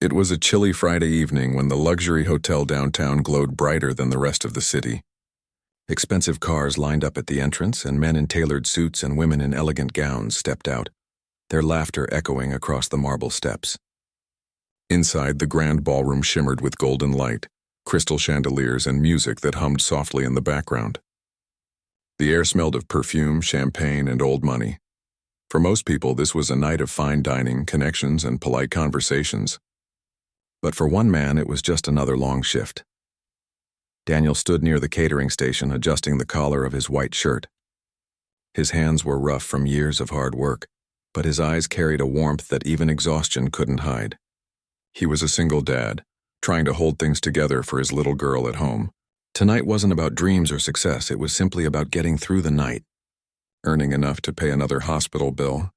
It was a chilly Friday evening when the luxury hotel downtown glowed brighter than the rest of the city. Expensive cars lined up at the entrance, and men in tailored suits and women in elegant gowns stepped out, their laughter echoing across the marble steps. Inside, the grand ballroom shimmered with golden light, crystal chandeliers, and music that hummed softly in the background. The air smelled of perfume, champagne, and old money. For most people, this was a night of fine dining, connections, and polite conversations. But for one man, it was just another long shift. Daniel stood near the catering station, adjusting the collar of his white shirt. His hands were rough from years of hard work, but his eyes carried a warmth that even exhaustion couldn't hide. He was a single dad, trying to hold things together for his little girl at home. Tonight wasn't about dreams or success, it was simply about getting through the night, earning enough to pay another hospital bill,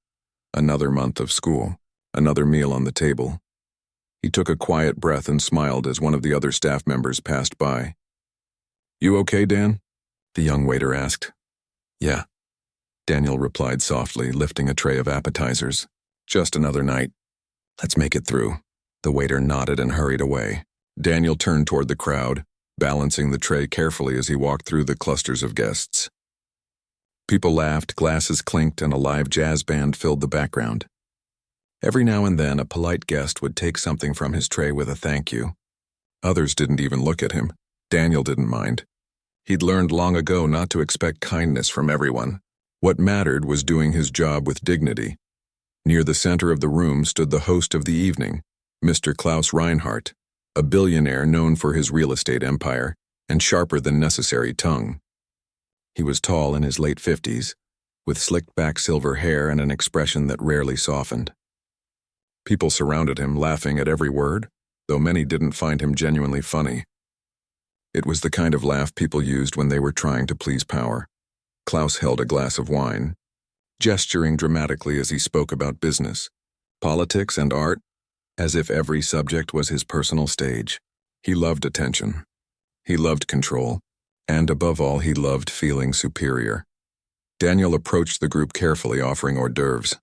another month of school, another meal on the table. He took a quiet breath and smiled as one of the other staff members passed by. "You okay, Dan?" the young waiter asked. "Yeah," Daniel replied softly, lifting a tray of appetizers. "Just another night. Let's make it through." The waiter nodded and hurried away. Daniel turned toward the crowd, balancing the tray carefully as he walked through the clusters of guests. People laughed, glasses clinked, and a live jazz band filled the background. Every now and then, a polite guest would take something from his tray with a thank you. Others didn't even look at him. Daniel didn't mind. He'd learned long ago not to expect kindness from everyone. What mattered was doing his job with dignity. Near the center of the room stood the host of the evening, Mr. Klaus Reinhardt, a billionaire known for his real estate empire and sharper than necessary tongue. He was tall in his late 50s, with slicked back silver hair and an expression that rarely softened. People surrounded him, laughing at every word, though many didn't find him genuinely funny. It was the kind of laugh people used when they were trying to please power. Klaus held a glass of wine, gesturing dramatically as he spoke about business, politics, and art, as if every subject was his personal stage. He loved attention. He loved control. And above all, he loved feeling superior. Daniel approached the group carefully, offering hors d'oeuvres.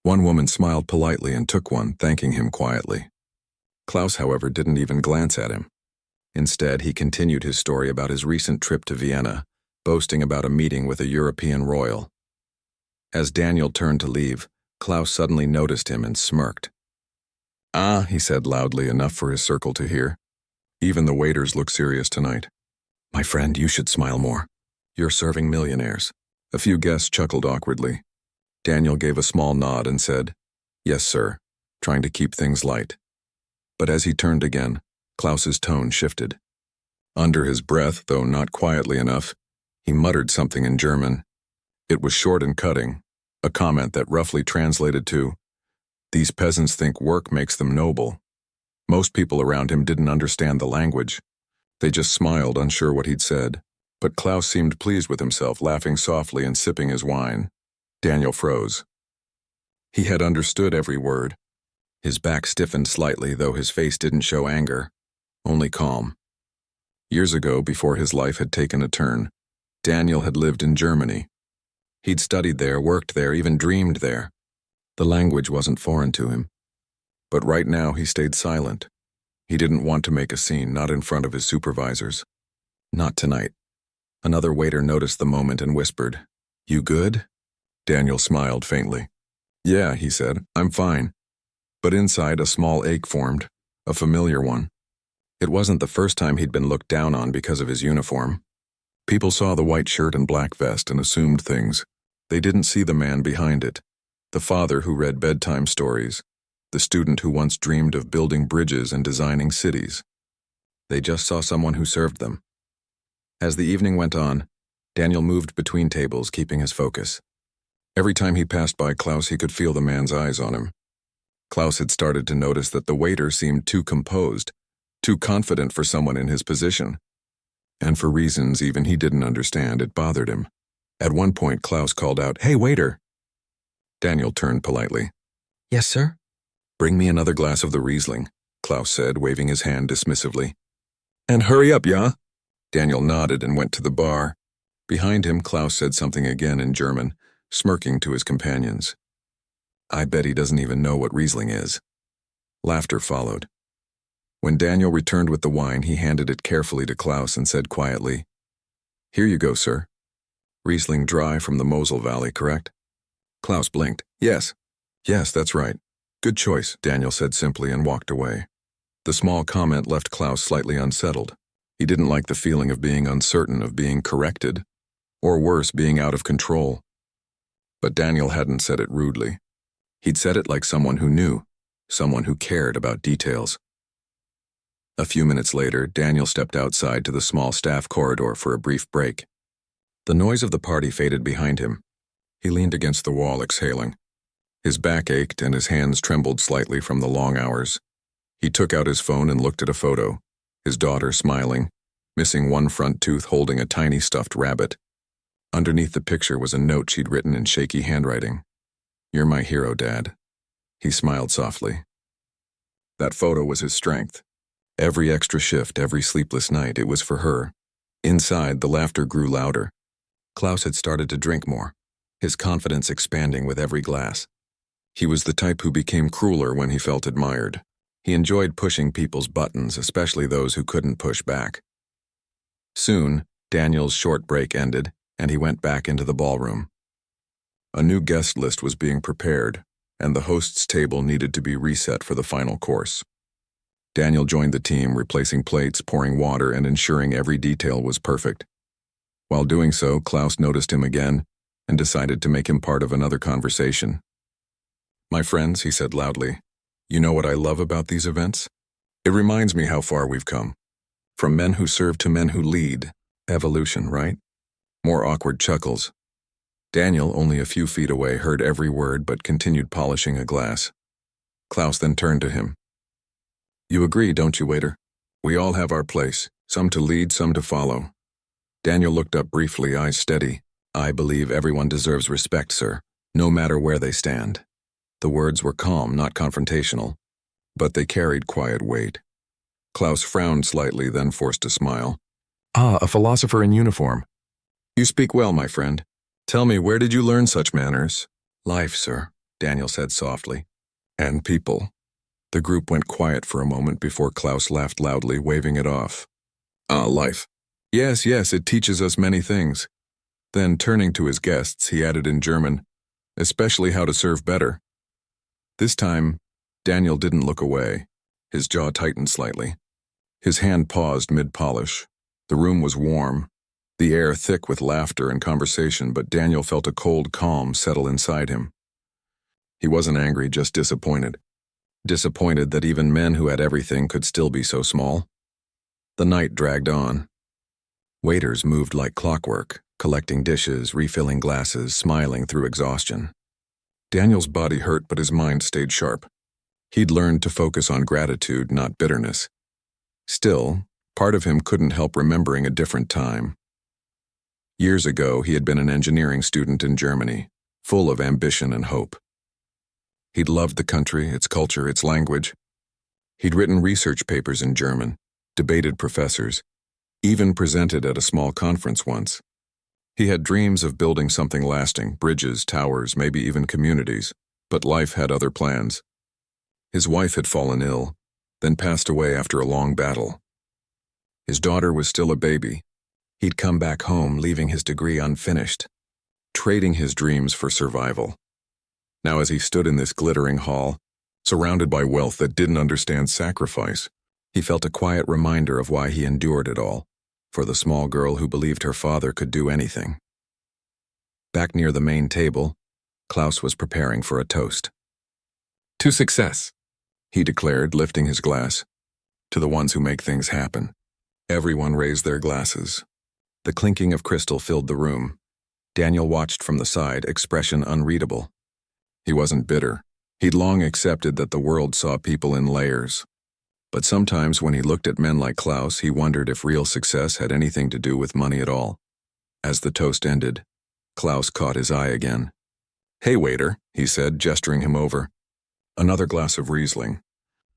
One woman smiled politely and took one, thanking him quietly. Klaus, however, didn't even glance at him. Instead, he continued his story about his recent trip to Vienna, boasting about a meeting with a European royal. As Daniel turned to leave, Klaus suddenly noticed him and smirked. "Ah," he said loudly, enough for his circle to hear. "Even the waiters look serious tonight. My friend, you should smile more. You're serving millionaires." A few guests chuckled awkwardly. Daniel gave a small nod and said, "Yes, sir," trying to keep things light. But as he turned again, Klaus's tone shifted. Under his breath, though not quietly enough, he muttered something in German. It was short and cutting, a comment that roughly translated to, "These peasants think work makes them noble." Most people around him didn't understand the language. They just smiled, unsure what he'd said. But Klaus seemed pleased with himself, laughing softly and sipping his wine. Daniel froze. He had understood every word. His back stiffened slightly, though his face didn't show anger, only calm. Years ago, before his life had taken a turn, Daniel had lived in Germany. He'd studied there, worked there, even dreamed there. The language wasn't foreign to him. But right now he stayed silent. He didn't want to make a scene, not in front of his supervisors. Not tonight. Another waiter noticed the moment and whispered, "You good?" Daniel smiled faintly. "Yeah," he said, "I'm fine." But inside, a small ache formed, a familiar one. It wasn't the first time he'd been looked down on because of his uniform. People saw the white shirt and black vest and assumed things. They didn't see the man behind it, the father who read bedtime stories, the student who once dreamed of building bridges and designing cities. They just saw someone who served them. As the evening went on, Daniel moved between tables, keeping his focus. Every time he passed by Klaus, he could feel the man's eyes on him. Klaus had started to notice that the waiter seemed too composed, too confident for someone in his position. And for reasons even he didn't understand, it bothered him. At one point, Klaus called out, "Hey, waiter!" Daniel turned politely. "Yes, sir?" "Bring me another glass of the Riesling," Klaus said, waving his hand dismissively. "And hurry up, yeah?" Daniel nodded and went to the bar. Behind him, Klaus said something again in German, smirking to his companions. "I bet he doesn't even know what Riesling is." Laughter followed. When Daniel returned with the wine, he handed it carefully to Klaus and said quietly, "Here you go, sir. Riesling dry from the Mosel Valley, correct?" Klaus blinked. "Yes. Yes, that's right. Good choice," Daniel said simply and walked away. The small comment left Klaus slightly unsettled. He didn't like the feeling of being uncertain, of being corrected, or worse, being out of control. But Daniel hadn't said it rudely. He'd said it like someone who knew, someone who cared about details. A few minutes later, Daniel stepped outside to the small staff corridor for a brief break. The noise of the party faded behind him. He leaned against the wall, exhaling. His back ached and his hands trembled slightly from the long hours. He took out his phone and looked at a photo, his daughter smiling, missing one front tooth, holding a tiny stuffed rabbit. Underneath the picture was a note she'd written in shaky handwriting. "You're my hero, Dad." He smiled softly. That photo was his strength. Every extra shift, every sleepless night, it was for her. Inside, the laughter grew louder. Klaus had started to drink more, his confidence expanding with every glass. He was the type who became crueler when he felt admired. He enjoyed pushing people's buttons, especially those who couldn't push back. Soon, Daniel's short break ended, and he went back into the ballroom. A new guest list was being prepared, and the host's table needed to be reset for the final course. Daniel joined the team, replacing plates, pouring water, and ensuring every detail was perfect. While doing so, Klaus noticed him again and decided to make him part of another conversation. "My friends," he said loudly, "you know what I love about these events? It reminds me how far we've come. From men who serve to men who lead. Evolution, right?" More awkward chuckles. Daniel, only a few feet away, heard every word but continued polishing a glass. Klaus then turned to him. "You agree, don't you, waiter? We all have our place, some to lead, some to follow." Daniel looked up briefly, eyes steady. "I believe everyone deserves respect, sir, no matter where they stand." The words were calm, not confrontational, but they carried quiet weight. Klaus frowned slightly, then forced a smile. "Ah, a philosopher in uniform. You speak well, my friend. Tell me, where did you learn such manners?" "Life, sir," Daniel said softly. "And people." The group went quiet for a moment before Klaus laughed loudly, waving it off. "Ah, life. Yes, yes, it teaches us many things." Then, turning to his guests, he added in German, "Especially how to serve better." This time, Daniel didn't look away. His jaw tightened slightly. His hand paused mid-polish. The room was warm, the air thick with laughter and conversation, but Daniel felt a cold calm settle inside him. He wasn't angry, just disappointed. Disappointed that even men who had everything could still be so small. The night dragged on. Waiters moved like clockwork, collecting dishes, refilling glasses, smiling through exhaustion. Daniel's body hurt, but his mind stayed sharp. He'd learned to focus on gratitude, not bitterness. Still, part of him couldn't help remembering a different time. Years ago, he had been an engineering student in Germany, full of ambition and hope. He'd loved the country, its culture, its language. He'd written research papers in German, debated professors, even presented at a small conference once. He had dreams of building something lasting, bridges, towers, maybe even communities, but life had other plans. His wife had fallen ill, then passed away after a long battle. His daughter was still a baby. He'd come back home, leaving his degree unfinished, trading his dreams for survival. Now, as he stood in this glittering hall, surrounded by wealth that didn't understand sacrifice, he felt a quiet reminder of why he endured it all, for the small girl who believed her father could do anything. Back near the main table, Klaus was preparing for a toast. "To success," he declared, lifting his glass. "To the ones who make things happen." Everyone raised their glasses. The clinking of crystal filled the room. Daniel watched from the side, expression unreadable. He wasn't bitter. He'd long accepted that the world saw people in layers. But sometimes when he looked at men like Klaus, he wondered if real success had anything to do with money at all. As the toast ended, Klaus caught his eye again. "Hey, waiter," he said, gesturing him over. "Another glass of Riesling.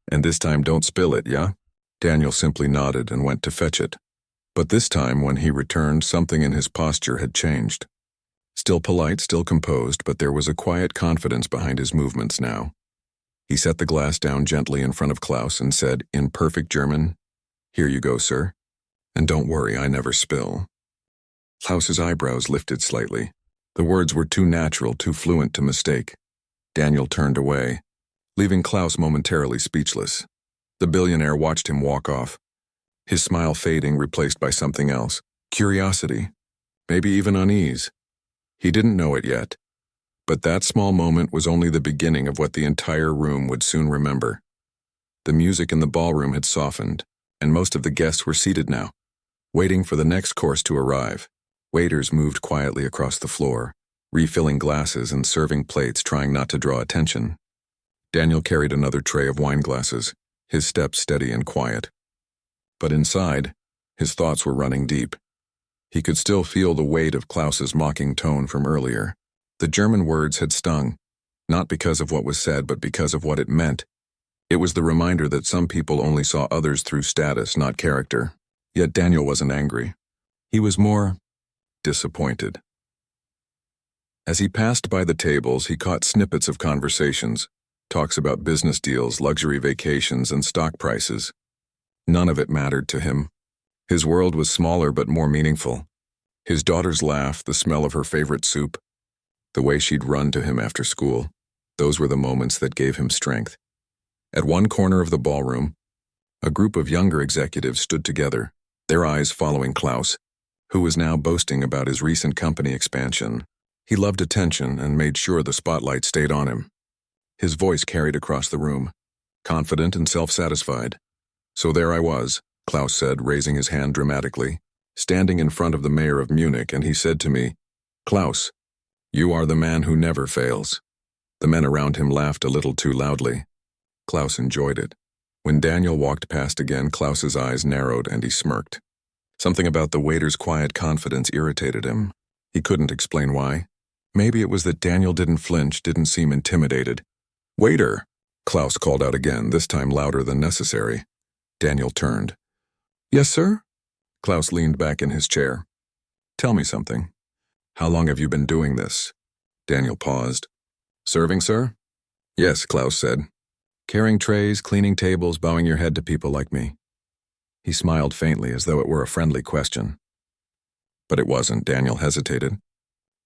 And this time don't spill it, yeah?" Daniel simply nodded and went to fetch it. But this time, when he returned, something in his posture had changed. Still polite, still composed, but there was a quiet confidence behind his movements now. He set the glass down gently in front of Klaus and said, in perfect German, "Here you go, sir. And don't worry, I never spill." Klaus's eyebrows lifted slightly. The words were too natural, too fluent to mistake. Daniel turned away, leaving Klaus momentarily speechless. The billionaire watched him walk off, his smile fading, replaced by something else. Curiosity, maybe even unease. He didn't know it yet, but that small moment was only the beginning of what the entire room would soon remember. The music in the ballroom had softened, and most of the guests were seated now, waiting for the next course to arrive. Waiters moved quietly across the floor, refilling glasses and serving plates, trying not to draw attention. Daniel carried another tray of wine glasses, his steps steady and quiet. But inside, his thoughts were running deep. He could still feel the weight of Klaus's mocking tone from earlier. The German words had stung, not because of what was said, but because of what it meant. It was the reminder that some people only saw others through status, not character. Yet Daniel wasn't angry. He was more disappointed. As he passed by the tables, he caught snippets of conversations, talks about business deals, luxury vacations, and stock prices. None of it mattered to him. His world was smaller but more meaningful. His daughter's laugh, the smell of her favorite soup, the way she'd run to him after school, those were the moments that gave him strength. At one corner of the ballroom, a group of younger executives stood together, their eyes following Klaus, who was now boasting about his recent company expansion. He loved attention and made sure the spotlight stayed on him. His voice carried across the room, confident and self-satisfied. "So there I was," Klaus said, raising his hand dramatically, standing in front of the mayor of Munich, and he said to me, "Klaus, you are the man who never fails." The men around him laughed a little too loudly. Klaus enjoyed it. When Daniel walked past again, Klaus's eyes narrowed and he smirked. Something about the waiter's quiet confidence irritated him. He couldn't explain why. Maybe it was that Daniel didn't flinch, didn't seem intimidated. "Waiter!" Klaus called out again, this time louder than necessary. Daniel turned. "Yes, sir?" Klaus leaned back in his chair. "Tell me something. How long have you been doing this?" Daniel paused. "Serving, sir?" "Yes," Klaus said. "Carrying trays, cleaning tables, bowing your head to people like me." He smiled faintly as though it were a friendly question. But it wasn't. Daniel hesitated.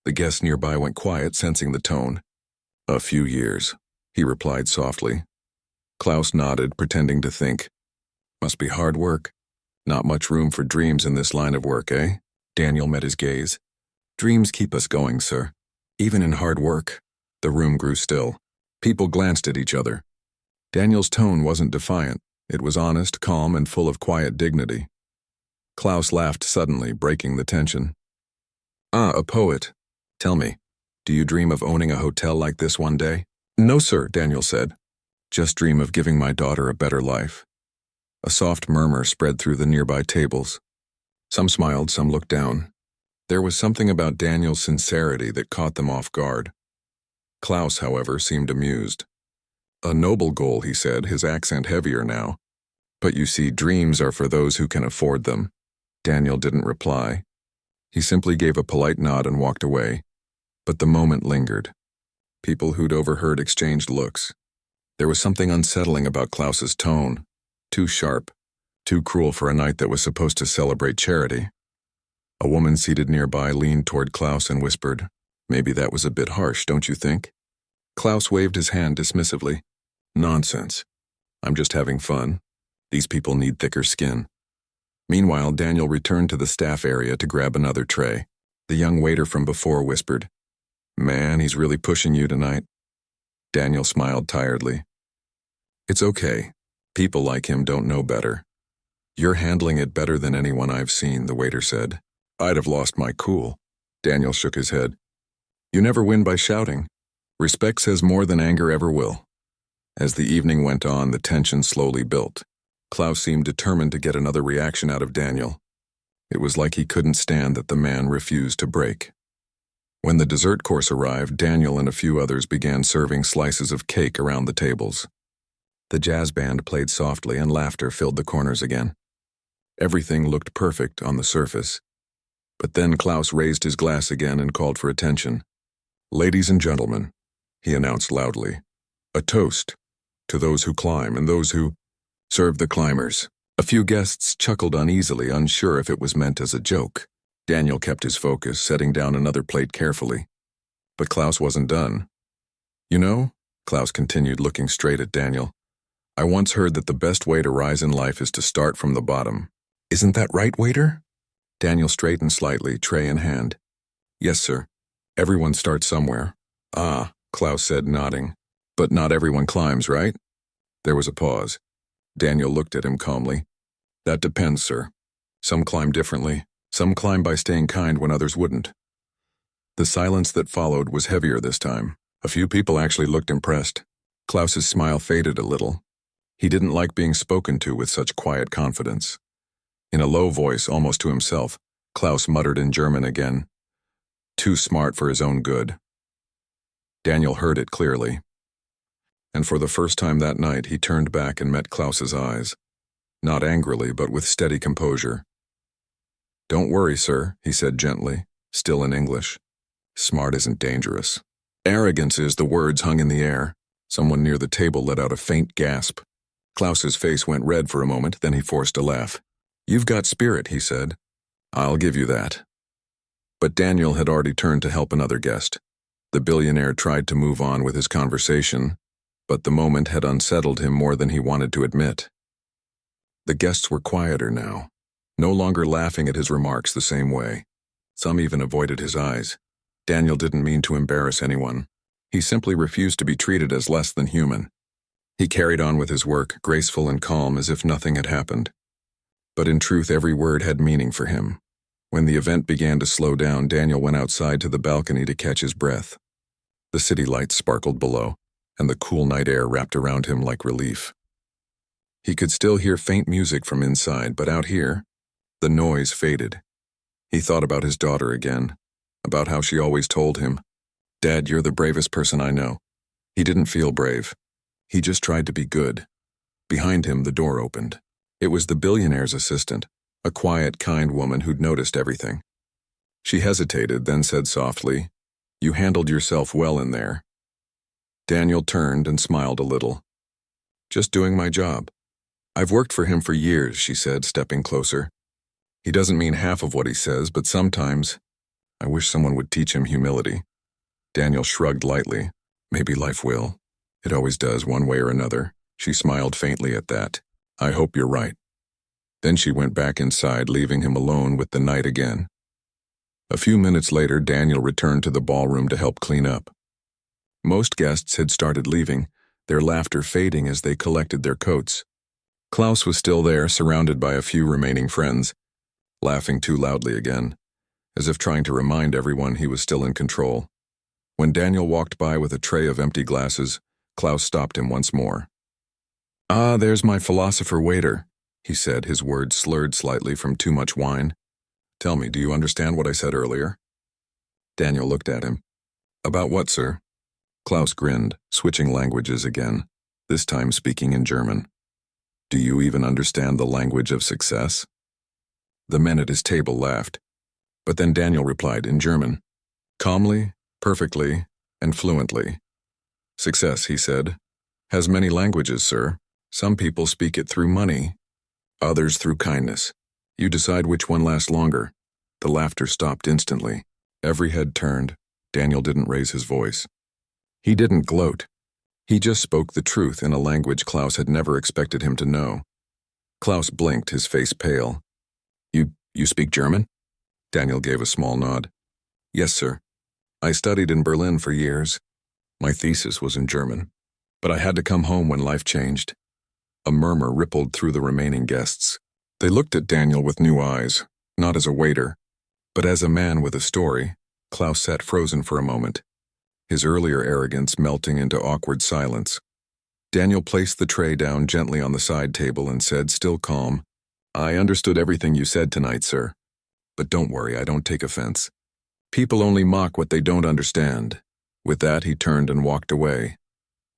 The guests nearby went quiet, sensing the tone. "A few years," he replied softly. Klaus nodded, pretending to think. "Must be hard work. Not much room for dreams in this line of work, eh?" Daniel met his gaze. "Dreams keep us going, sir. Even in hard work." The room grew still. People glanced at each other. Daniel's tone wasn't defiant. It was honest, calm, and full of quiet dignity. Klaus laughed suddenly, breaking the tension. "Ah, a poet. Tell me, do you dream of owning a hotel like this one day?" "No, sir," Daniel said. "Just dream of giving my daughter a better life." A soft murmur spread through the nearby tables. Some smiled, some looked down. There was something about Daniel's sincerity that caught them off guard. Klaus, however, seemed amused. "A noble goal," he said, his accent heavier now. "But you see, dreams are for those who can afford them." Daniel didn't reply. He simply gave a polite nod and walked away. But the moment lingered. People who'd overheard exchanged looks. There was something unsettling about Klaus's tone. Too sharp, too cruel for a night that was supposed to celebrate charity. A woman seated nearby leaned toward Klaus and whispered, "Maybe that was a bit harsh, don't you think?" Klaus waved his hand dismissively. "Nonsense. I'm just having fun. These people need thicker skin." Meanwhile, Daniel returned to the staff area to grab another tray. The young waiter from before whispered, "Man, he's really pushing you tonight." Daniel smiled tiredly. "It's okay. People like him don't know better." "You're handling it better than anyone I've seen," the waiter said. "I'd have lost my cool." Daniel shook his head. "You never win by shouting. Respect says more than anger ever will." As the evening went on, the tension slowly built. Klaus seemed determined to get another reaction out of Daniel. It was like he couldn't stand that the man refused to break. When the dessert course arrived, Daniel and a few others began serving slices of cake around the tables. The jazz band played softly and laughter filled the corners again. Everything looked perfect on the surface. But then Klaus raised his glass again and called for attention. "Ladies and gentlemen," he announced loudly, "a toast To those who climb and those who serve the climbers. A few guests chuckled uneasily, unsure if it was meant as a joke. Daniel kept his focus, setting down another plate carefully. But Klaus wasn't done. You know, Klaus continued, looking straight at Daniel, I once heard that the best way to rise in life is to start from the bottom. Isn't that right, waiter? Daniel straightened slightly, tray in hand. Yes, sir. Everyone starts somewhere. Ah, Klaus said, nodding. But not everyone climbs, right? There was a pause. Daniel looked at him calmly. That depends, sir. Some climb differently. Some climb by staying kind when others wouldn't. The silence that followed was heavier this time. A few people actually looked impressed. Klaus's smile faded a little. He didn't like being spoken to with such quiet confidence. In a low voice, almost to himself, Klaus muttered in German again. Too smart for his own good. Daniel heard it clearly. And for the first time that night, he turned back and met Klaus's eyes. Not angrily, but with steady composure. Don't worry, sir, he said gently, still in English. Smart isn't dangerous. Arrogance is, the words hung in the air. Someone near the table let out a faint gasp. Klaus's face went red for a moment, then he forced a laugh. You've got spirit, he said. I'll give you that. But Daniel had already turned to help another guest. The billionaire tried to move on with his conversation, but the moment had unsettled him more than he wanted to admit. The guests were quieter now, no longer laughing at his remarks the same way. Some even avoided his eyes. Daniel didn't mean to embarrass anyone. He simply refused to be treated as less than human. He carried on with his work, graceful and calm as if nothing had happened. But in truth, every word had meaning for him. When the event began to slow down, Daniel went outside to the balcony to catch his breath. The city lights sparkled below, and the cool night air wrapped around him like relief. He could still hear faint music from inside, but out here, the noise faded. He thought about his daughter again, about how she always told him, Dad, you're the bravest person I know. He didn't feel brave. He just tried to be good. Behind him, the door opened. It was the billionaire's assistant, a quiet, kind woman who'd noticed everything. She hesitated, then said softly, You handled yourself well in there. Daniel turned and smiled a little. Just doing my job. I've worked for him for years, she said, stepping closer. He doesn't mean half of what he says, but sometimes I wish someone would teach him humility. Daniel shrugged lightly. Maybe life will. It always does, one way or another. She smiled faintly at that. I hope you're right. Then she went back inside, leaving him alone with the night again. A few minutes later, Daniel returned to the ballroom to help clean up. Most guests had started leaving, their laughter fading as they collected their coats. Klaus was still there, surrounded by a few remaining friends, laughing too loudly again, as if trying to remind everyone he was still in control. When Daniel walked by with a tray of empty glasses, Klaus stopped him once more. Ah, there's my philosopher waiter, he said, his words slurred slightly from too much wine. Tell me, do you understand what I said earlier? Daniel looked at him. About what, sir? Klaus grinned, switching languages again, this time speaking in German. Do you even understand the language of success? The men at his table laughed. But then Daniel replied in German, calmly, perfectly, and fluently. Success, he said, has many languages, sir. Some people speak it through money, others through kindness. You decide which one lasts longer. The laughter stopped instantly. Every head turned. Daniel didn't raise his voice. He didn't gloat. He just spoke the truth in a language Klaus had never expected him to know. Klaus blinked, his face pale. You speak German? Daniel gave a small nod. Yes, sir. I studied in Berlin for years. My thesis was in German. But I had to come home when life changed. A murmur rippled through the remaining guests. They looked at Daniel with new eyes, not as a waiter, but as a man with a story. Klaus sat frozen for a moment, his earlier arrogance melting into awkward silence. Daniel placed the tray down gently on the side table and said, still calm, I understood everything you said tonight, sir. But don't worry, I don't take offense. People only mock what they don't understand. With that, he turned and walked away.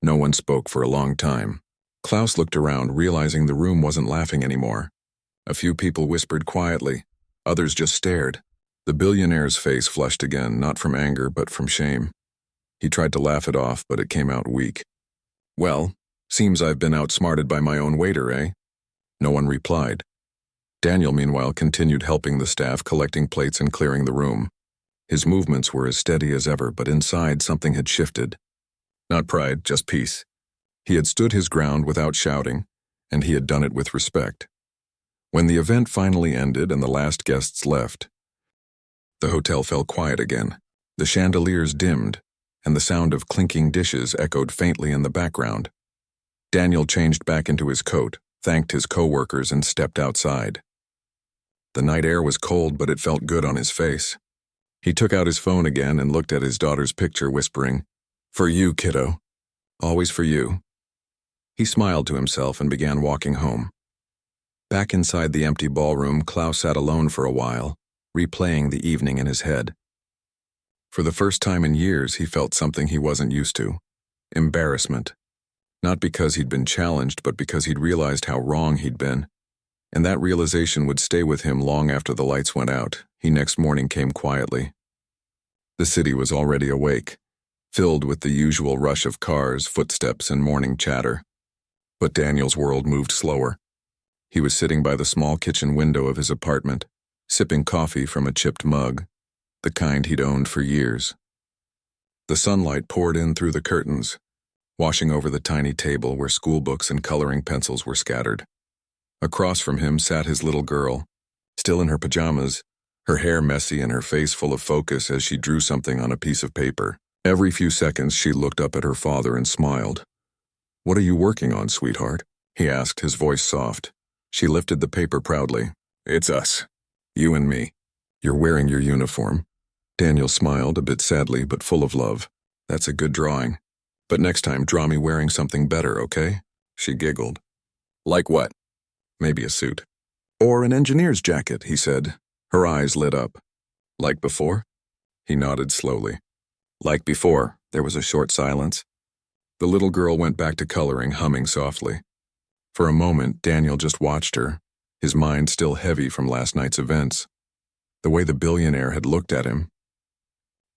No one spoke for a long time. Klaus looked around, realizing the room wasn't laughing anymore. A few people whispered quietly. Others just stared. The billionaire's face flushed again, not from anger, but from shame. He tried to laugh it off, but it came out weak. Well, Seems I've been outsmarted by my own waiter, eh? No one replied. Daniel, meanwhile, continued helping the staff, collecting plates and clearing the room. His movements were as steady as ever, but inside something had shifted. Not pride, just peace. He had stood his ground without shouting, and he had done it with respect. When the event finally ended and the last guests left, the hotel fell quiet again. The chandeliers dimmed, and the sound of clinking dishes echoed faintly in the background. Daniel changed back into his coat, thanked his co-workers, and stepped outside. The night air was cold, but it felt good on his face. He took out his phone again and looked at his daughter's picture, whispering, "For you, kiddo. Always for you." He smiled to himself and began walking home. Back inside the empty ballroom, Klaus sat alone for a while, replaying the evening in his head. For the first time in years, he felt something he wasn't used to: embarrassment. Not because he'd been challenged, but because he'd realized how wrong he'd been. And that realization would stay with him long after the lights went out. He next morning came quietly. The city was already awake, filled with the usual rush of cars, footsteps, and morning chatter. But Daniel's world moved slower. He was sitting by the small kitchen window of his apartment, sipping coffee from a chipped mug, the kind he'd owned for years. The sunlight poured in through the curtains, washing over the tiny table where school books and coloring pencils were scattered. Across from him sat his little girl, still in her pajamas, her hair messy and her face full of focus as she drew something on a piece of paper. Every few seconds she looked up at her father and smiled. "What are you working on, sweetheart?" he asked, his voice soft. She lifted the paper proudly. "It's us. You and me. You're wearing your uniform." Daniel smiled, a bit sadly but full of love. "That's a good drawing. But next time, draw me wearing something better, okay?" She giggled. "Like what?" "Maybe a suit." "Or an engineer's jacket," he said. Her eyes lit up. "Like before?" He nodded slowly. "Like before." There was a short silence. The little girl went back to coloring, humming softly. For a moment, Daniel just watched her, his mind still heavy from last night's events. The way the billionaire had looked at him.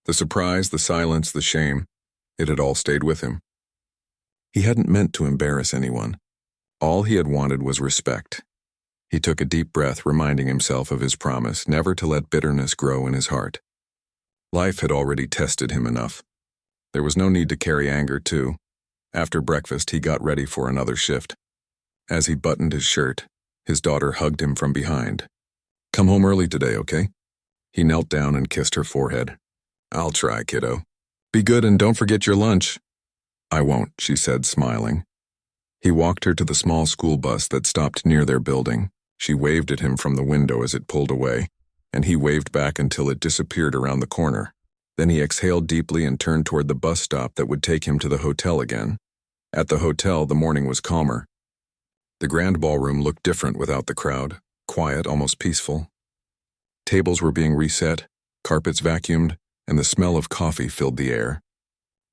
The surprise, the silence, the shame. It had all stayed with him. He hadn't meant to embarrass anyone. All he had wanted was respect. He took a deep breath, reminding himself of his promise never to let bitterness grow in his heart. Life had already tested him enough. There was no need to carry anger, too. After breakfast, he got ready for another shift. As he buttoned his shirt, his daughter hugged him from behind. "Come home early today, okay?" He knelt down and kissed her forehead. "I'll try, kiddo. Be good and don't forget your lunch." "I won't," she said, smiling. He walked her to the small school bus that stopped near their building. She waved at him from the window as it pulled away, and he waved back until it disappeared around the corner. Then he exhaled deeply and turned toward the bus stop that would take him to the hotel again. At the hotel, the morning was calmer. The grand ballroom looked different without the crowd, quiet, almost peaceful. Tables were being reset, carpets vacuumed, and the smell of coffee filled the air.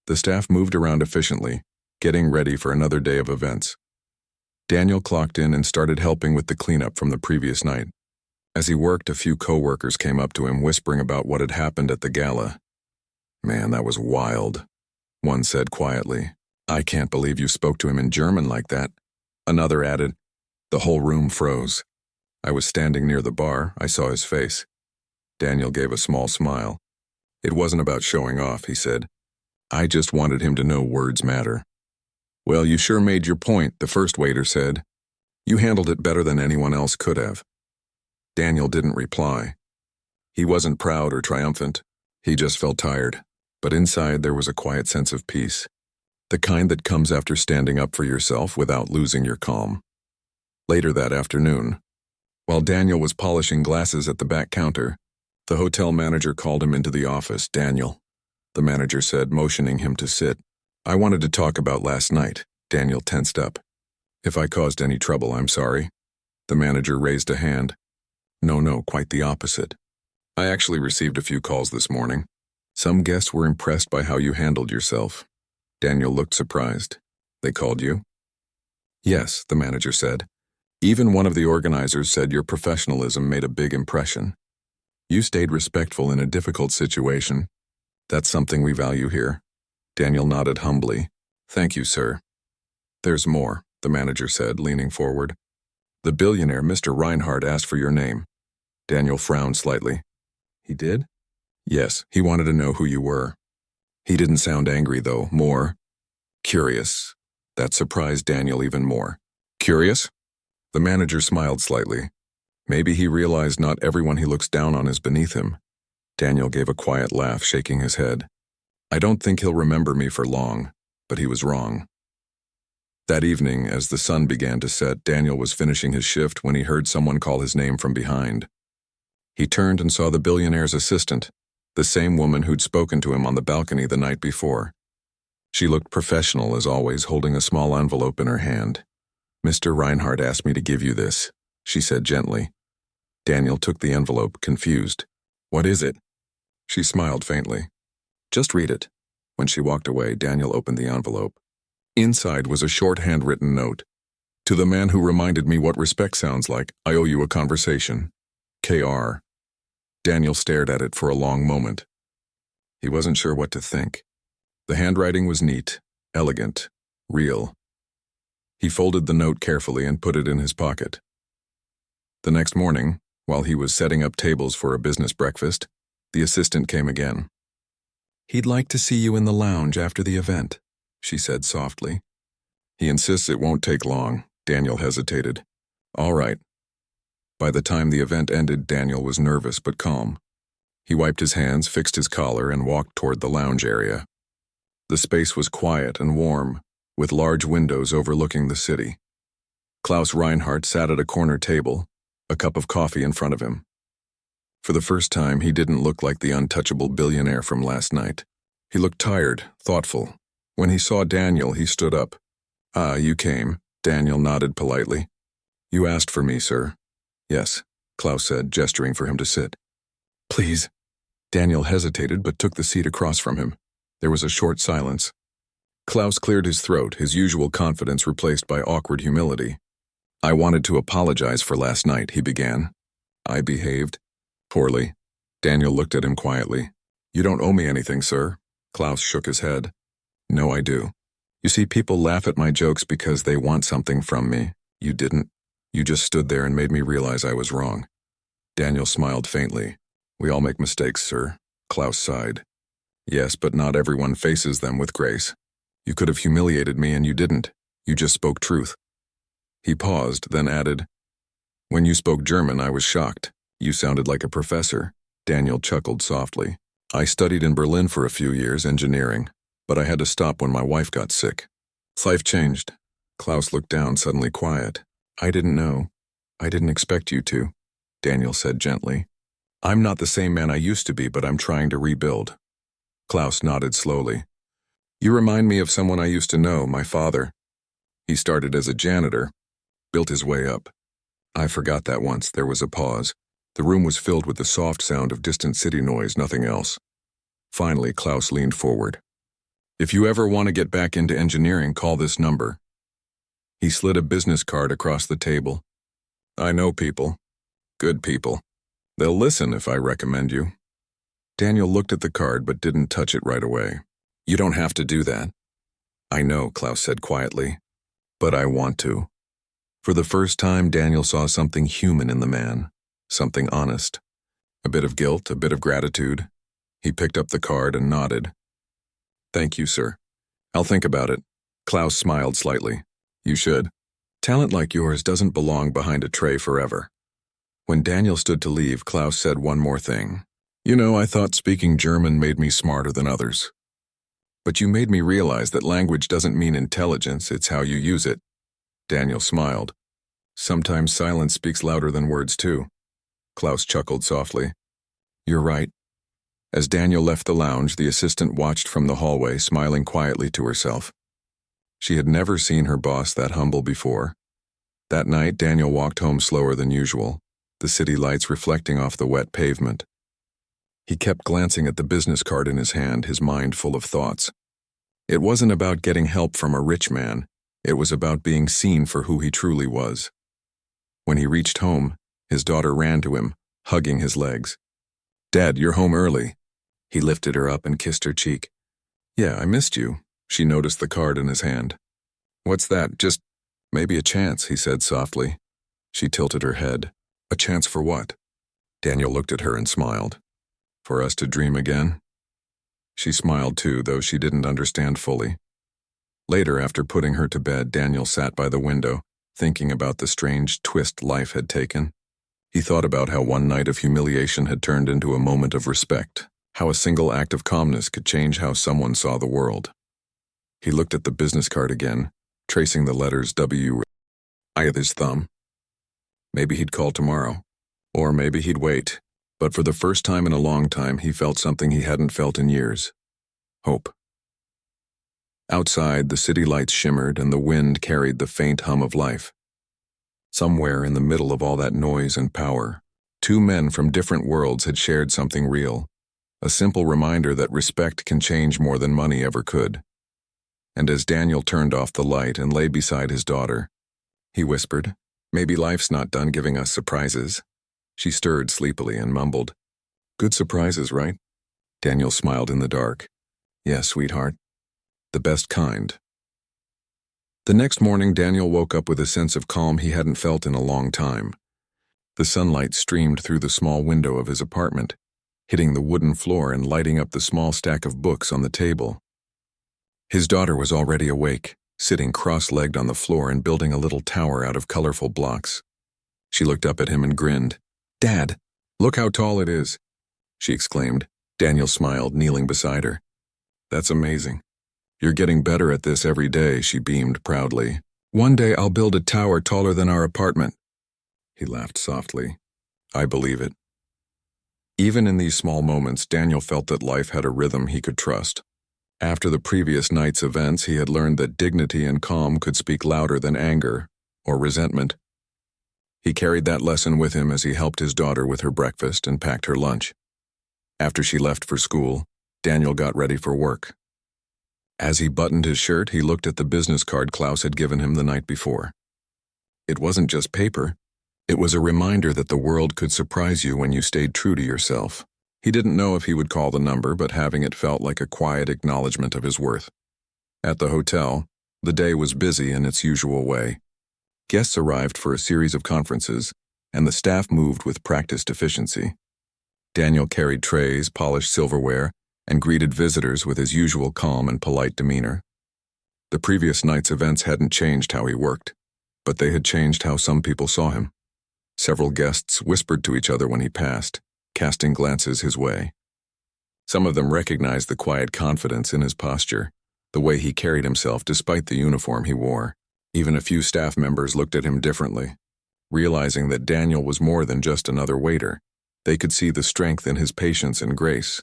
The staff moved around efficiently, getting ready for another day of events. Daniel clocked in and started helping with the cleanup from the previous night. As he worked, a few co-workers came up to him, whispering about what had happened at the gala. "Man, that was wild," one said quietly. "I can't believe you spoke to him in German like that." Another added, "The whole room froze. I was standing near the bar. I saw his face." Daniel gave a small smile. "It wasn't about showing off," he said. "I just wanted him to know words matter." "Well, you sure made your point," the first waiter said. "You handled it better than anyone else could have." Daniel didn't reply. He wasn't proud or triumphant. He just felt tired. But inside there was a quiet sense of peace. The kind that comes after standing up for yourself without losing your calm. Later that afternoon, while Daniel was polishing glasses at the back counter, the hotel manager called him into the office. "Daniel," the manager said, motioning him to sit. "I wanted to talk about last night." Daniel tensed up. "If I caused any trouble, I'm sorry." The manager raised a hand. No, quite the opposite. "I actually received a few calls this morning. Some guests were impressed by how you handled yourself." Daniel looked surprised. "They called you?" "Yes," the manager said. "Even one of the organizers said your professionalism made a big impression. You stayed respectful in a difficult situation. That's something we value here." Daniel nodded humbly. "Thank you, sir." There's more, the manager said, leaning forward. The billionaire, Mr. Reinhardt, asked for your name. Daniel frowned slightly. He did? Yes, he wanted to know who you were. He didn't sound angry, though, more curious. That surprised Daniel even more. Curious? The manager smiled slightly. Maybe he realized not everyone he looks down on is beneath him. Daniel gave a quiet laugh, shaking his head. I don't think he'll remember me for long, but he was wrong. That evening, as the sun began to set, Daniel was finishing his shift when he heard someone call his name from behind. He turned and saw the billionaire's assistant, the same woman who'd spoken to him on the balcony the night before. She looked professional as always, holding a small envelope in her hand. Mr. Reinhardt asked me to give you this, she said gently. Daniel took the envelope, confused. What is it? She smiled faintly. Just read it. When she walked away, Daniel opened the envelope. Inside was a short handwritten note. To the man who reminded me what respect sounds like, I owe you a conversation. K.R. Daniel stared at it for a long moment. He wasn't sure what to think. The handwriting was neat, elegant, real. He folded the note carefully and put it in his pocket. The next morning, while he was setting up tables for a business breakfast, the assistant came again. He'd like to see you in the lounge after the event, she said softly. He insists it won't take long. Daniel hesitated. All right. By the time the event ended, Daniel was nervous but calm. He wiped his hands, fixed his collar, and walked toward the lounge area. The space was quiet and warm, with large windows overlooking the city. Klaus Reinhardt sat at a corner table, a cup of coffee in front of him. For the first time, he didn't look like the untouchable billionaire from last night. He looked tired, thoughtful. When he saw Daniel, he stood up. Ah, you came. Daniel nodded politely. You asked for me, sir. Yes, Klaus said, gesturing for him to sit. Please. Daniel hesitated but took the seat across from him. There was a short silence. Klaus cleared his throat, his usual confidence replaced by awkward humility. I wanted to apologize for last night, he began. I behaved poorly. Daniel looked at him quietly. You don't owe me anything, sir. Klaus shook his head. No, I do. You see, people laugh at my jokes because they want something from me. You didn't. You just stood there and made me realize I was wrong. Daniel smiled faintly. We all make mistakes, sir. Klaus sighed. Yes, but not everyone faces them with grace. You could have humiliated me and you didn't. You just spoke truth. He paused, then added, When you spoke German, I was shocked. You sounded like a professor. Daniel chuckled softly. I studied in Berlin for a few years, engineering, but I had to stop when my wife got sick. Life changed. Klaus looked down, suddenly quiet. I didn't know. I didn't expect you to, Daniel said gently. I'm not the same man I used to be, but I'm trying to rebuild. Klaus nodded slowly. You remind me of someone I used to know, my father. He started as a janitor, built his way up. I forgot that once. There was a pause. The room was filled with the soft sound of distant city noise, nothing else. Finally, Klaus leaned forward. If you ever want to get back into engineering, call this number. He slid a business card across the table. I know people. Good people. They'll listen if I recommend you. Daniel looked at the card but didn't touch it right away. You don't have to do that. I know, Klaus said quietly, but I want to. For the first time, Daniel saw something human in the man, something honest. A bit of guilt, a bit of gratitude. He picked up the card and nodded. Thank you, sir. I'll think about it. Klaus smiled slightly. You should. Talent like yours doesn't belong behind a tray forever. When Daniel stood to leave, Klaus said one more thing. You know, I thought speaking German made me smarter than others. But you made me realize that language doesn't mean intelligence, it's how you use it. Daniel smiled. Sometimes silence speaks louder than words, too. Klaus chuckled softly. You're right. As Daniel left the lounge, the assistant watched from the hallway, smiling quietly to herself. She had never seen her boss that humble before. That night, Daniel walked home slower than usual, the city lights reflecting off the wet pavement. He kept glancing at the business card in his hand, his mind full of thoughts. It wasn't about getting help from a rich man. It was about being seen for who he truly was. When he reached home, his daughter ran to him, hugging his legs. Dad, you're home early. He lifted her up and kissed her cheek. Yeah, I missed you. She noticed the card in his hand. What's that? Just maybe a chance, he said softly. She tilted her head. A chance for what? Daniel looked at her and smiled. For us to dream again? She smiled too, though she didn't understand fully. Later, after putting her to bed, Daniel sat by the window, thinking about the strange twist life had taken. He thought about how one night of humiliation had turned into a moment of respect, how a single act of calmness could change how someone saw the world. He looked at the business card again, tracing the letters W with his thumb. Maybe he'd call tomorrow, or maybe he'd wait, but for the first time in a long time he felt something he hadn't felt in years. Hope. Outside, the city lights shimmered and the wind carried the faint hum of life. Somewhere in the middle of all that noise and power, two men from different worlds had shared something real, a simple reminder that respect can change more than money ever could. And as Daniel turned off the light and lay beside his daughter, he whispered, "Maybe life's not done giving us surprises." She stirred sleepily and mumbled, "Good surprises, right?" Daniel smiled in the dark. "Yes, sweetheart. The best kind." The next morning, Daniel woke up with a sense of calm he hadn't felt in a long time. The sunlight streamed through the small window of his apartment, hitting the wooden floor and lighting up the small stack of books on the table. His daughter was already awake, sitting cross-legged on the floor and building a little tower out of colorful blocks. She looked up at him and grinned. "Dad, look how tall it is," she exclaimed. Daniel smiled, kneeling beside her. "That's amazing. You're getting better at this every day," she beamed proudly. "One day I'll build a tower taller than our apartment." He laughed softly. "I believe it." Even in these small moments, Daniel felt that life had a rhythm he could trust. After the previous night's events, he had learned that dignity and calm could speak louder than anger or resentment. He carried that lesson with him as he helped his daughter with her breakfast and packed her lunch. After she left for school, Daniel got ready for work. As he buttoned his shirt, he looked at the business card Klaus had given him the night before. It wasn't just paper. It was a reminder that the world could surprise you when you stayed true to yourself. He didn't know if he would call the number, but having it felt like a quiet acknowledgement of his worth. At the hotel, the day was busy in its usual way. Guests arrived for a series of conferences, and the staff moved with practiced efficiency. Daniel carried trays, polished silverware, and greeted visitors with his usual calm and polite demeanor. The previous night's events hadn't changed how he worked, but they had changed how some people saw him. Several guests whispered to each other when he passed, casting glances his way. Some of them recognized the quiet confidence in his posture, the way he carried himself despite the uniform he wore. Even a few staff members looked at him differently, realizing that Daniel was more than just another waiter. They could see the strength in his patience and grace.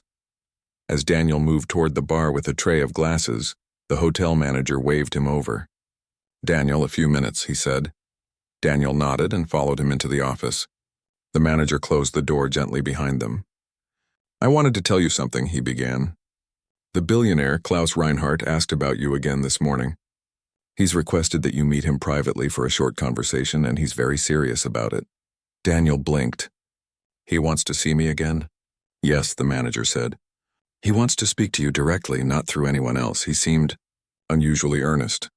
As Daniel moved toward the bar with a tray of glasses, the hotel manager waved him over. "Daniel, a few minutes," he said. Daniel nodded and followed him into the office. The manager closed the door gently behind them. "I wanted to tell you something," he began. "The billionaire, Klaus Reinhardt, asked about you again this morning. He's requested that you meet him privately for a short conversation, and he's very serious about it." Daniel blinked. "He wants to see me again?" "Yes," the manager said. "He wants to speak to you directly, not through anyone else." He seemed unusually earnest.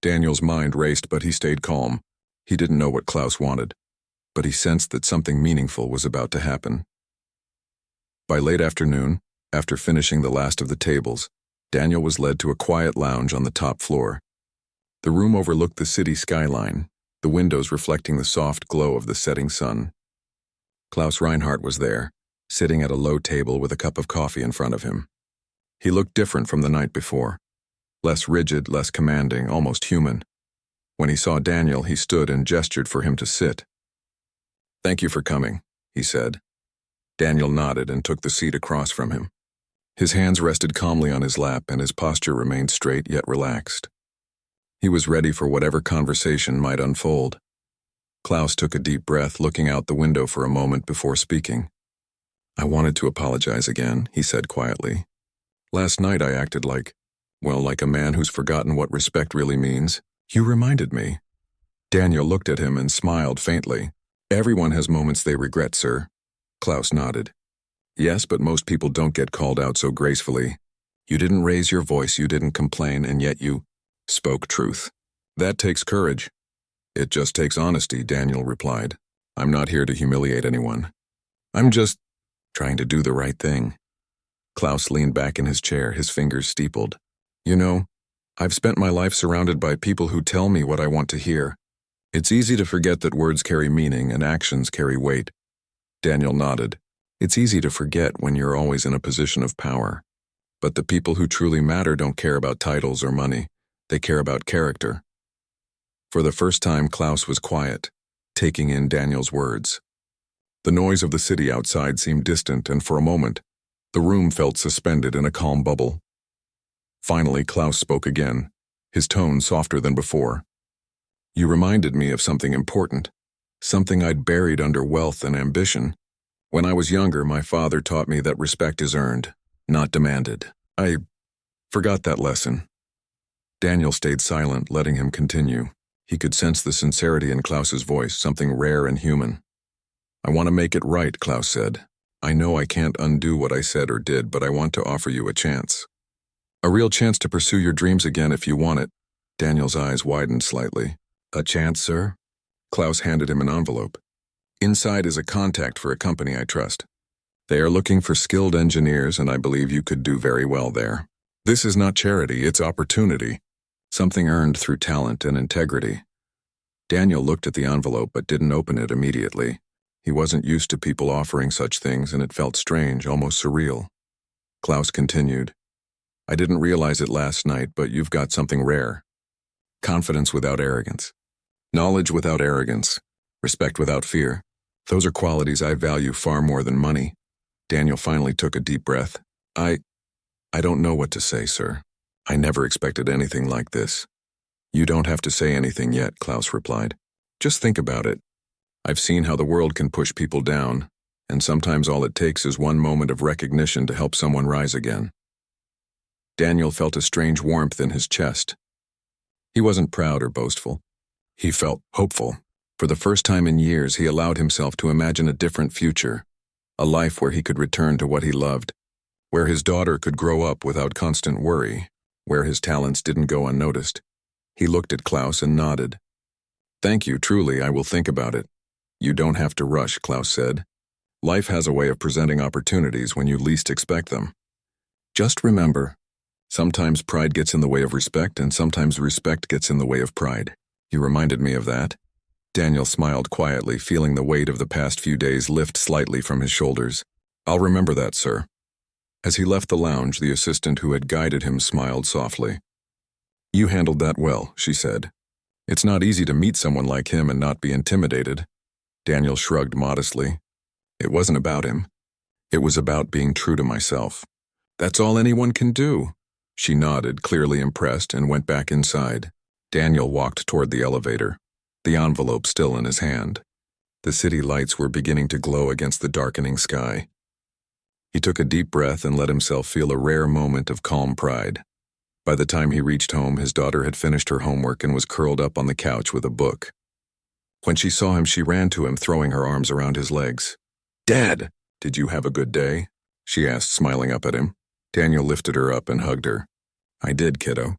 Daniel's mind raced, but he stayed calm. He didn't know what Klaus wanted, but he sensed that something meaningful was about to happen. By late afternoon, after finishing the last of the tables, Daniel was led to a quiet lounge on the top floor. The room overlooked the city skyline, the windows reflecting the soft glow of the setting sun. Klaus Reinhardt was there, sitting at a low table with a cup of coffee in front of him. He looked different from the night before. Less rigid, less commanding, almost human. When he saw Daniel, he stood and gestured for him to sit. "Thank you for coming," he said. Daniel nodded and took the seat across from him. His hands rested calmly on his lap and his posture remained straight yet relaxed. He was ready for whatever conversation might unfold. Klaus took a deep breath, looking out the window for a moment before speaking. "I wanted to apologize again," he said quietly. "Last night I acted like a man who's forgotten what respect really means. You reminded me." Daniel looked at him and smiled faintly. "Everyone has moments they regret, sir." Klaus nodded. "Yes, but most people don't get called out so gracefully. You didn't raise your voice, you didn't complain, and yet you spoke truth." That takes courage. It just takes honesty, Daniel replied. I'm not here to humiliate anyone. I'm just trying to do the right thing. Klaus leaned back in his chair, his fingers steepled. You know, I've spent my life surrounded by people who tell me what I want to hear. It's easy to forget that words carry meaning and actions carry weight. Daniel nodded. It's easy to forget when you're always in a position of power. But the people who truly matter don't care about titles or money. They care about character. For the first time, Klaus was quiet, taking in Daniel's words. The noise of the city outside seemed distant, and for a moment, the room felt suspended in a calm bubble. Finally, Klaus spoke again, his tone softer than before. You reminded me of something important, something I'd buried under wealth and ambition. When I was younger, my father taught me that respect is earned, not demanded. I forgot that lesson. Daniel stayed silent, letting him continue. He could sense the sincerity in Klaus's voice, something rare and human. I want to make it right, Klaus said. I know I can't undo what I said or did, but I want to offer you a chance. A real chance to pursue your dreams again if you want it. Daniel's eyes widened slightly. A chance, sir? Klaus handed him an envelope. Inside is a contact for a company I trust. They are looking for skilled engineers, and I believe you could do very well there. This is not charity, it's opportunity. Something earned through talent and integrity. Daniel looked at the envelope but didn't open it immediately. He wasn't used to people offering such things, and it felt strange, almost surreal. Klaus continued. I didn't realize it last night, but you've got something rare. Confidence without arrogance. Knowledge without arrogance. Respect without fear. Those are qualities I value far more than money. Daniel finally took a deep breath. I don't know what to say, sir. I never expected anything like this. You don't have to say anything yet, Klaus replied. Just think about it. I've seen how the world can push people down, and sometimes all it takes is one moment of recognition to help someone rise again. Daniel felt a strange warmth in his chest. He wasn't proud or boastful. He felt hopeful. For the first time in years, he allowed himself to imagine a different future, a life where he could return to what he loved, where his daughter could grow up without constant worry, where his talents didn't go unnoticed. He looked at Klaus and nodded. Thank you, truly, I will think about it. You don't have to rush, Klaus said. Life has a way of presenting opportunities when you least expect them. Just remember, sometimes pride gets in the way of respect, and sometimes respect gets in the way of pride. You reminded me of that. Daniel smiled quietly, feeling the weight of the past few days lift slightly from his shoulders. I'll remember that, sir. As he left the lounge, the assistant who had guided him smiled softly. You handled that well, she said. It's not easy to meet someone like him and not be intimidated. Daniel shrugged modestly. It wasn't about him. It was about being true to myself. That's all anyone can do. She nodded, clearly impressed, and went back inside. Daniel walked toward the elevator, the envelope still in his hand. The city lights were beginning to glow against the darkening sky. He took a deep breath and let himself feel a rare moment of calm pride. By the time he reached home, his daughter had finished her homework and was curled up on the couch with a book. When she saw him, she ran to him, throwing her arms around his legs. Dad, did you have a good day? She asked, smiling up at him. Daniel lifted her up and hugged her. I did, kiddo.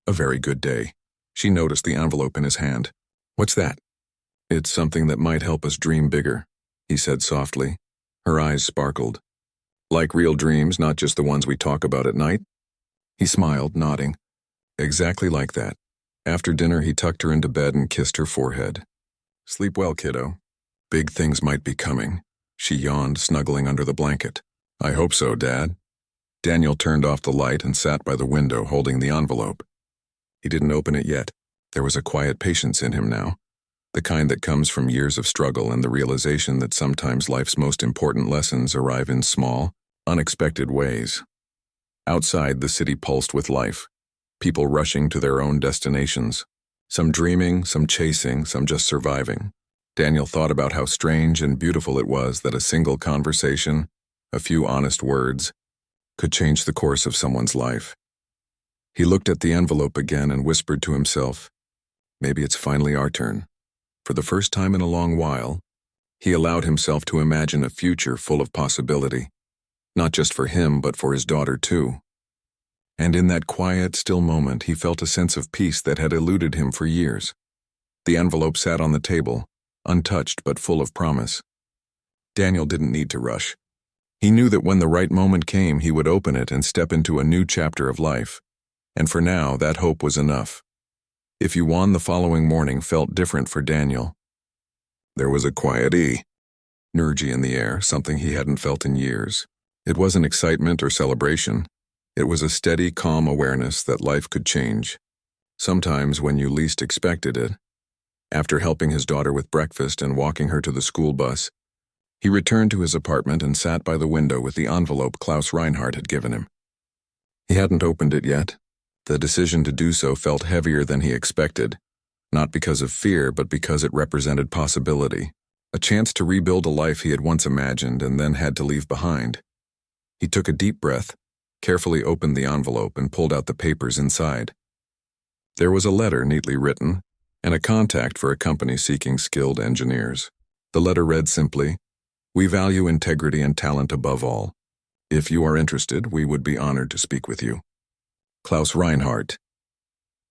A very good day. She noticed the envelope in his hand. What's that? It's something that might help us dream bigger, he said softly. Her eyes sparkled. Like real dreams, not just the ones we talk about at night? He smiled, nodding. Exactly like that. After dinner, he tucked her into bed and kissed her forehead. Sleep well, kiddo. Big things might be coming. She yawned, snuggling under the blanket. I hope so, Dad. Daniel turned off the light and sat by the window, holding the envelope. He didn't open it yet. There was a quiet patience in him now, the kind that comes from years of struggle and the realization that sometimes life's most important lessons arrive in small, unexpected ways. Outside, the city pulsed with life, people rushing to their own destinations, some dreaming, some chasing, some just surviving. Daniel thought about how strange and beautiful it was that a single conversation, a few honest words, could change the course of someone's life. He looked at the envelope again and whispered to himself, maybe it's finally our turn. For the first time in a long while, he allowed himself to imagine a future full of possibility, not just for him but for his daughter too. And in that quiet, still moment, he felt a sense of peace that had eluded him for years. The envelope sat on the table, untouched but full of promise. Daniel didn't need to rush. He knew that when the right moment came, he would open it and step into a new chapter of life. And for now, that hope was enough. If you won, the following morning felt different for Daniel. There was a quiet energy in the air, something he hadn't felt in years. It wasn't excitement or celebration. It was a steady, calm awareness that life could change, sometimes when you least expected it. After helping his daughter with breakfast and walking her to the school bus, he returned to his apartment and sat by the window with the envelope Klaus Reinhardt had given him. He hadn't opened it yet. The decision to do so felt heavier than he expected, not because of fear, but because it represented possibility, a chance to rebuild a life he had once imagined and then had to leave behind. He took a deep breath, carefully opened the envelope, and pulled out the papers inside. There was a letter neatly written, and a contact for a company seeking skilled engineers. The letter read simply, "We value integrity and talent above all. If you are interested, we would be honored to speak with you. Klaus Reinhardt."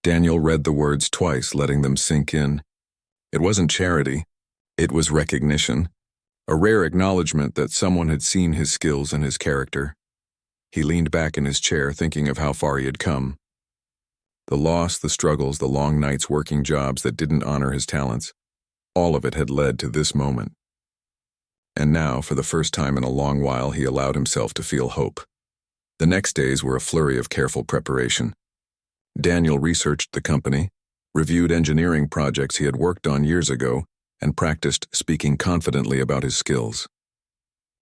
Daniel read the words twice, letting them sink in. It wasn't charity. It was recognition, a rare acknowledgement that someone had seen his skills and his character. He leaned back in his chair, thinking of how far he had come. The loss, the struggles, the long nights working jobs that didn't honor his talents, all of it had led to this moment. And now, for the first time in a long while, he allowed himself to feel hope. The next days were a flurry of careful preparation. Daniel researched the company, reviewed engineering projects he had worked on years ago, and practiced speaking confidently about his skills.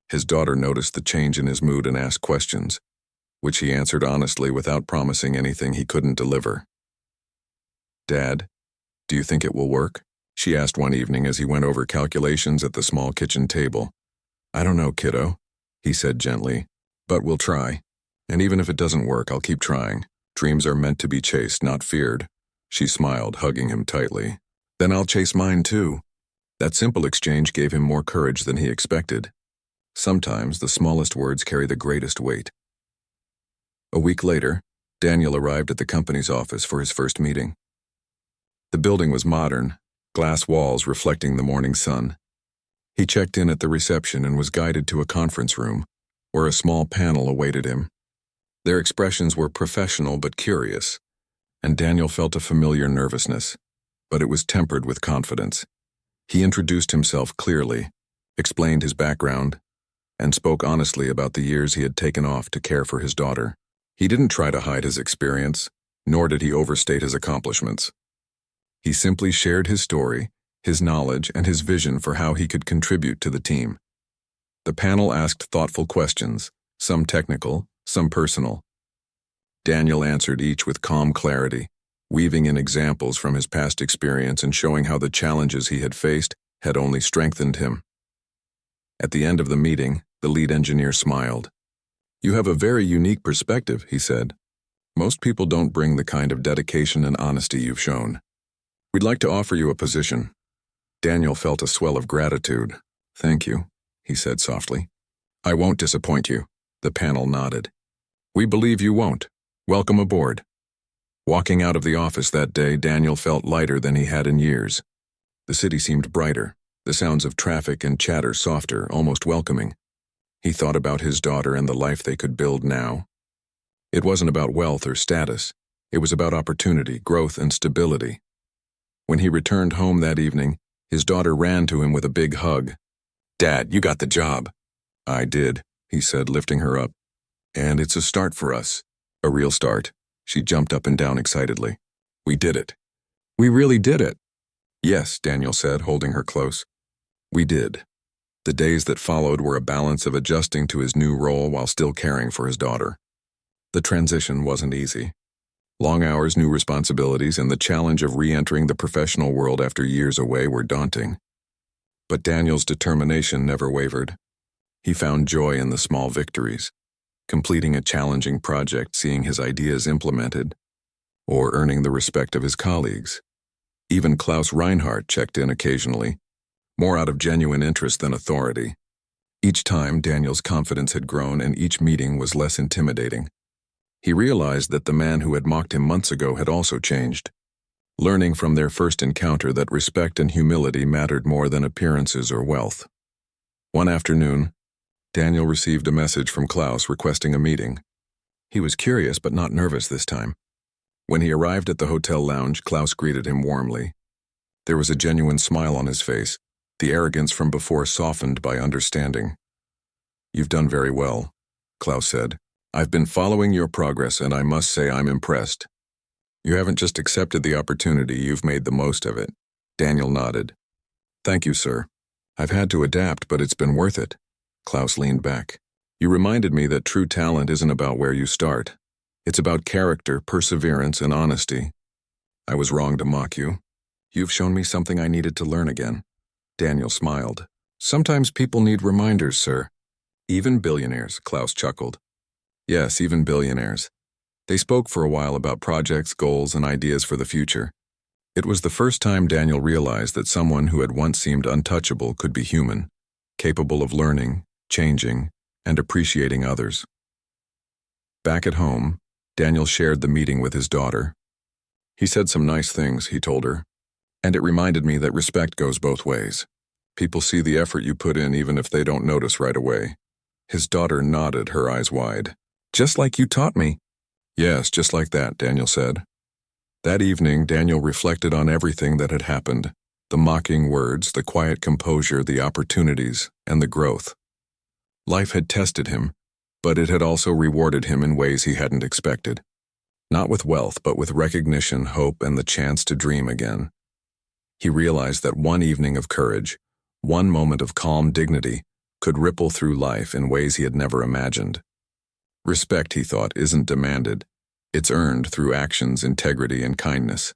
His daughter noticed the change in his mood and asked questions, which he answered honestly without promising anything he couldn't deliver. "Dad, do you think it will work?" she asked one evening as he went over calculations at the small kitchen table. "I don't know, kiddo," he said gently, "but we'll try. And even if it doesn't work, I'll keep trying. Dreams are meant to be chased, not feared." She smiled, hugging him tightly. "Then I'll chase mine too." That simple exchange gave him more courage than he expected. Sometimes the smallest words carry the greatest weight. A week later, Daniel arrived at the company's office for his first meeting. The building was modern, glass walls reflecting the morning sun. He checked in at the reception and was guided to a conference room, where a small panel awaited him. Their expressions were professional but curious, and Daniel felt a familiar nervousness, but it was tempered with confidence. He introduced himself clearly, explained his background, and spoke honestly about the years he had taken off to care for his daughter. He didn't try to hide his experience, nor did he overstate his accomplishments. He simply shared his story, his knowledge, and his vision for how he could contribute to the team. The panel asked thoughtful questions, some technical, some personal. Daniel answered each with calm clarity, weaving in examples from his past experience and showing how the challenges he had faced had only strengthened him. At the end of the meeting, the lead engineer smiled. "You have a very unique perspective," he said. "Most people don't bring the kind of dedication and honesty you've shown. We'd like to offer you a position." Daniel felt a swell of gratitude. "Thank you," he said softly. "I won't disappoint you." The panel nodded. "We believe you won't. Welcome aboard." Walking out of the office that day, Daniel felt lighter than he had in years. The city seemed brighter, the sounds of traffic and chatter softer, almost welcoming. He thought about his daughter and the life they could build now. It wasn't about wealth or status. It was about opportunity, growth, and stability. When he returned home that evening, his daughter ran to him with a big hug. "Dad, you got the job." "I did," he said, lifting her up. "And it's a start for us. A real start." She jumped up and down excitedly. "We did it." "We really did it." "Yes," Daniel said, holding her close. "We did." The days that followed were a balance of adjusting to his new role while still caring for his daughter. The transition wasn't easy. Long hours, new responsibilities, and the challenge of re-entering the professional world after years away were daunting. But Daniel's determination never wavered. He found joy in the small victories, completing a challenging project, seeing his ideas implemented, or earning the respect of his colleagues. Even Klaus Reinhardt checked in occasionally, more out of genuine interest than authority. Each time, Daniel's confidence had grown and each meeting was less intimidating. He realized that the man who had mocked him months ago had also changed, learning from their first encounter that respect and humility mattered more than appearances or wealth. One afternoon, Daniel received a message from Klaus requesting a meeting. He was curious but not nervous this time. When he arrived at the hotel lounge, Klaus greeted him warmly. There was a genuine smile on his face, the arrogance from before softened by understanding. "You've done very well," Klaus said. "I've been following your progress and I must say I'm impressed. You haven't just accepted the opportunity, you've made the most of it." Daniel nodded. "Thank you, sir. I've had to adapt, but it's been worth it." Klaus leaned back. "You reminded me that true talent isn't about where you start. It's about character, perseverance, and honesty. I was wrong to mock you. You've shown me something I needed to learn again." Daniel smiled. "Sometimes people need reminders, sir." "Even billionaires," Klaus chuckled. "Yes, even billionaires." They spoke for a while about projects, goals, and ideas for the future. It was the first time Daniel realized that someone who had once seemed untouchable could be human, capable of learning, changing, and appreciating others. Back at home, Daniel shared the meeting with his daughter. "He said some nice things," he told her, "and it reminded me that respect goes both ways. People see the effort you put in even if they don't notice right away." His daughter nodded, her eyes wide. "Just like you taught me." "Yes, just like that," Daniel said. That evening, Daniel reflected on everything that had happened, the mocking words, the quiet composure, the opportunities, and the growth. Life had tested him, but it had also rewarded him in ways he hadn't expected. Not with wealth, but with recognition, hope, and the chance to dream again. He realized that one evening of courage, one moment of calm dignity, could ripple through life in ways he had never imagined. Respect, he thought, isn't demanded. It's earned through actions, integrity, and kindness.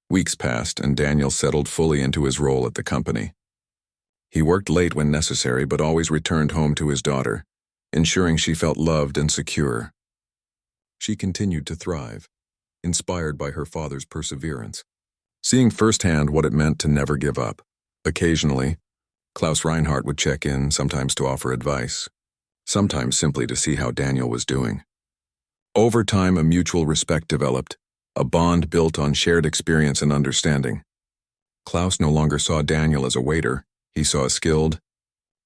Weeks passed, and Daniel settled fully into his role at the company. He worked late when necessary, but always returned home to his daughter, ensuring she felt loved and secure. She continued to thrive, inspired by her father's perseverance, seeing firsthand what it meant to never give up. Occasionally, Klaus Reinhardt would check in, sometimes to offer advice, sometimes simply to see how Daniel was doing. Over time, a mutual respect developed, a bond built on shared experience and understanding. Klaus no longer saw Daniel as a waiter. He saw a skilled,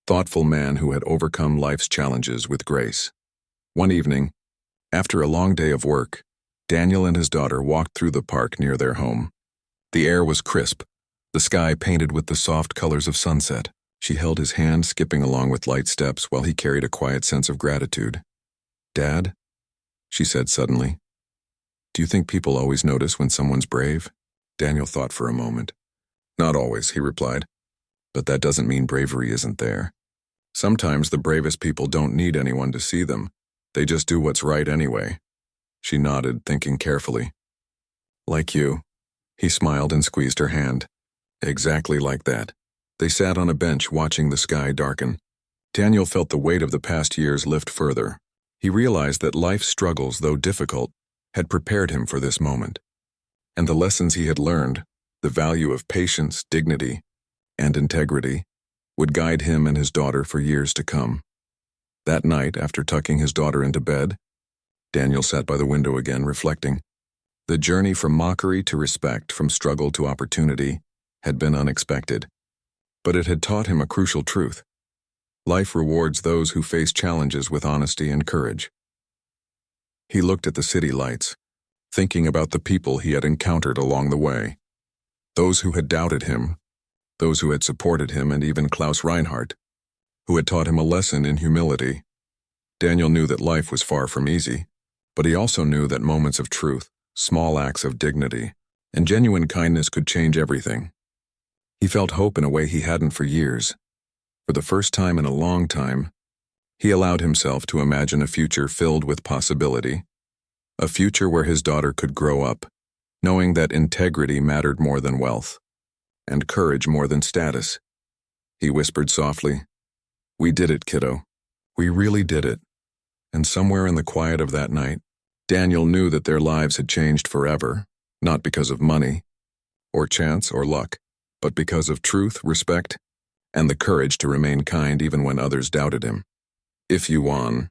thoughtful man who had overcome life's challenges with grace. One evening, after a long day of work, Daniel and his daughter walked through the park near their home. The air was crisp, the sky painted with the soft colors of sunset. She held his hand, skipping along with light steps while he carried a quiet sense of gratitude. "Dad," she said suddenly, "do you think people always notice when someone's brave?" Daniel thought for a moment. "Not always," he replied. "But that doesn't mean bravery isn't there. Sometimes the bravest people don't need anyone to see them. They just do what's right anyway." She nodded, thinking carefully. "Like you." He smiled and squeezed her hand. "Exactly like that." They sat on a bench watching the sky darken. Daniel felt the weight of the past years lift further. He realized that life's struggles, though difficult, had prepared him for this moment. And the lessons he had learned, the value of patience, dignity, and integrity, would guide him and his daughter for years to come. That night, after tucking his daughter into bed, Daniel sat by the window again, reflecting. The journey from mockery to respect, from struggle to opportunity, had been unexpected. But it had taught him a crucial truth. Life rewards those who face challenges with honesty and courage. He looked at the city lights, thinking about the people he had encountered along the way. Those who had doubted him, those who had supported him, and even Klaus Reinhardt, who had taught him a lesson in humility. Daniel knew that life was far from easy, but he also knew that moments of truth, small acts of dignity, and genuine kindness could change everything. He felt hope in a way he hadn't for years. For the first time in a long time, he allowed himself to imagine a future filled with possibility, a future where his daughter could grow up, knowing that integrity mattered more than wealth, and courage more than status. He whispered softly, "We did it, kiddo. We really did it." And somewhere in the quiet of that night, Daniel knew that their lives had changed forever, not because of money, or chance, or luck, but because of truth, respect, and the courage to remain kind even when others doubted him. If you won,